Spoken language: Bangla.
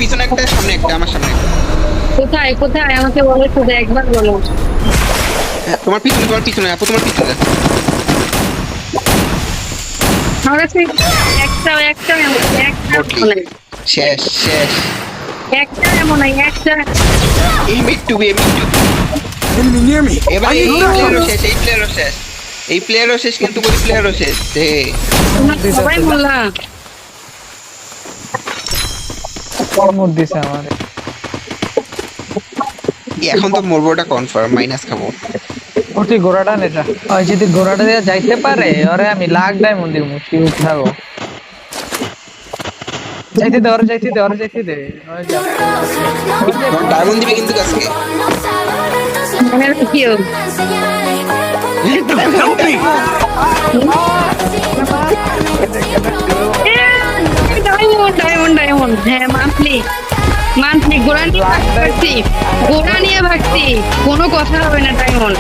পিছনে একটা, সামনে একটা, আমার সামনে একটা। কোথায় কোথায় আমাকে বলো শুধু একবার বলো। হ্যাঁ, তোমার পিছনে আপু, তোমার পিছনে। আমার কাছে একটা একটা একটা ওকে, মনে শেষ শেষ। একটা এমন নাই একটা। এই মিট্টু Enemy near me. এবার I এই need প্লেয়ারও backup. শেষ, এই প্লেয়ারও শেষ, এই প্লেয়ারও শেষ, কিন্তু ওই প্লেয়ারও শেষ। তোমরা সবাই বললা মুড দিছে আমার। এখন তো মরবোটা কনফার্ম, মাইনাস খাবো। ওটি ঘোড়াটা নেতা ওই যদি ঘোড়াটা দিয়ে যাইতে পারে ওরে আমি লাখ ডায়মন্ড দিব শিউ থাকো। যাইতে দে ওই যা। তোমার ডায়মন্ড দিবে কিন্তু আজকে। মনে রাখিও। Help me. Diamond diamond diamond, হ্যাঁ মান্থলি মান্থলি গোড়া নিয়ে ভাগছি, গোড়া নিয়ে ভাগছি, কোনো কথা হবে না ডায়মন্ড।